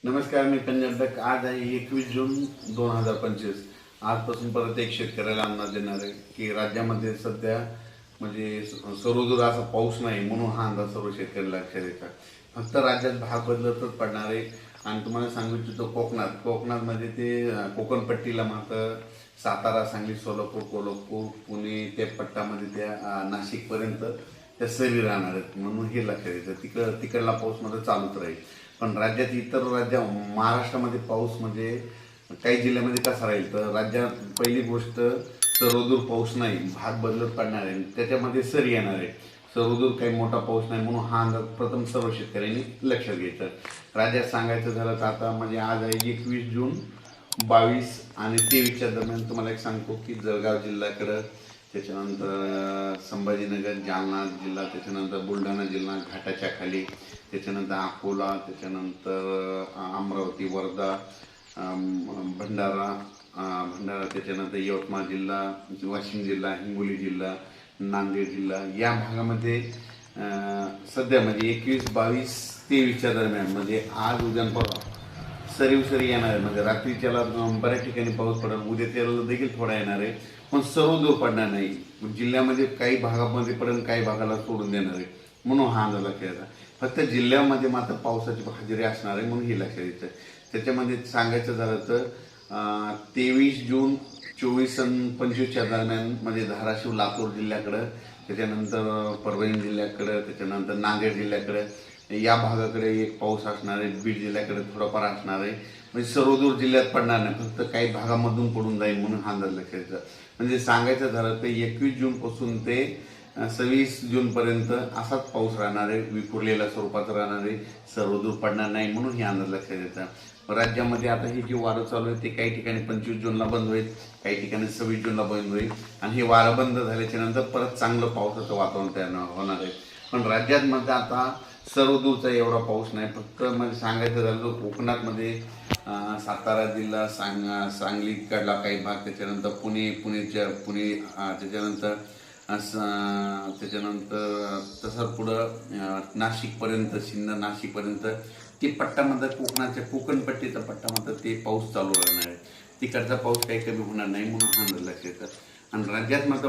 नमस्कार, मी पंजाब. आज आहे 21 जून 2025. आजपासून परत एक शेतकऱ्याला अंदाज देणार आहे की राज्यामध्ये सध्या म्हणजे सर्वदूर असा पाऊस नाही, म्हणून हा अंदाज सर्व शेतकऱ्याला लक्षात येतात. फक्त राज्यात भाग बदलतच पडणार आहे. आणि तुम्हाला सांगू इच्छितो कोकणामध्ये ते कोकणपट्टीला मात्र सातारा, सांगली, सोलापूर, कोल्हापूर, पुणे त्या पट्टामध्ये त्या नाशिकपर्यंत त्या सरी राहणार आहेत, म्हणून हे लक्षात येतं. तिकडला पाऊस मध्ये चालूच राहील. पण राज्यात इतर महाराष्ट्रामध्ये पाऊस म्हणजे काही जिल्ह्यामध्ये कसा राहील तर राज्यात पहिली गोष्ट सर्वदूर पाऊस नाही, भाग बदलत पडणार आहे, त्याच्यामध्ये सर येणार आहे. सर्वदूर काही मोठा पाऊस नाही, म्हणून हा अंदाज प्रथम सर्व शेतकऱ्यांनी लक्षात घ्यायचा. राज्यात सांगायचं झालं तर आता म्हणजे आज आहे 21 जून, 22 आणि 23च्या दरम्यान तुम्हाला एक सांगतो की जळगाव जिल्ह्याकडं, त्याच्यानंतर संभाजीनगर, जालना जिल्हा, त्याच्यानंतर बुलढाणा जिल्हा घाटाच्या खाली, त्याच्यानंतर अकोला, त्याच्यानंतर अमरावती, वर्धा, भंडारा, त्याच्यानंतर यवतमाळ जिल्हा, वाशिम जिल्हा, हिंगोली जिल्हा, नांदेड जिल्हा या भागामध्ये सध्या म्हणजे 21, 22, 23च्या दरम्यान म्हणजे आज उद्या परवा सरी येणार आहे. म्हणजे रात्रीच्याला बऱ्याच ठिकाणी पाऊस पडेल, उद्या त्याला देखील थोडा येणार आहे, पण सर्व दूर पडणार नाही. जिल्ह्यामध्ये काही भागामध्ये पडेल, काही भागाला सोडून देणार आहे, म्हणून हा अंदाज लक्षात येतात. फक्त जिल्ह्यामध्ये मात्र पावसाची हजेरी असणार आहे, म्हणून हे लक्षात येतं. त्याच्यामध्ये सांगायचं झालं तर 23 जून, 24 आणि 25च्या दरम्यान म्हणजे धाराशिव, लातूर जिल्ह्याकडं, त्याच्यानंतर परभणी जिल्ह्याकडं, त्याच्यानंतर नांदेड जिल्ह्याकडे या भागाकडे एक पाऊस असणार आहे. बीड जिल्ह्याकडे थोडाफार असणार आहे. म्हणजे सर्वदूर जिल्ह्यात पडणार नाही, फक्त काही भागामधून पडून जाईल, म्हणून हा अंदाज लक्षात येतं. म्हणजे सांगायचं झालं तर 21 जूनपासून ते 26 जूनपर्यंत असाच पाऊस राहणार आहे, विखुरलेल्या स्वरूपाचा राहणार आहे, सर्वदूर पडणार नाही, म्हणून हे अंदाज लक्षात येतात. राज्यामध्ये आता हे जे वारं चालू आहे ते काही ठिकाणी 25 जूनला बंद होईल, काही ठिकाणी 26 जूनला बंद होईल. आणि हे वारं बंद झाल्याच्या नंतर परत चांगलं पावसाचं वातावरण तयार होणार आहे. पण राज्यात मध्ये आता सर्वदूरचा एवढा पाऊस नाही. फक्त म्हणजे सांगायचं झालं तर कोकणातमध्ये सातारा जिल्हा, सांगलीकडला काही भाग, त्याच्यानंतर पुणे, त्याच्यानंतर तसंच पुढं नाशिकपर्यंत, नाशिकपर्यंत ते पट्टामध्ये कोकणाच्या कोकणपट्टीचा पट्टामध्ये ते पाऊस चालू राहणार आहे. तिकडचा पाऊस काही कमी होणार नाही, म्हणून हा अंदाज लक्षात येतात. आणि राज्यात मात्र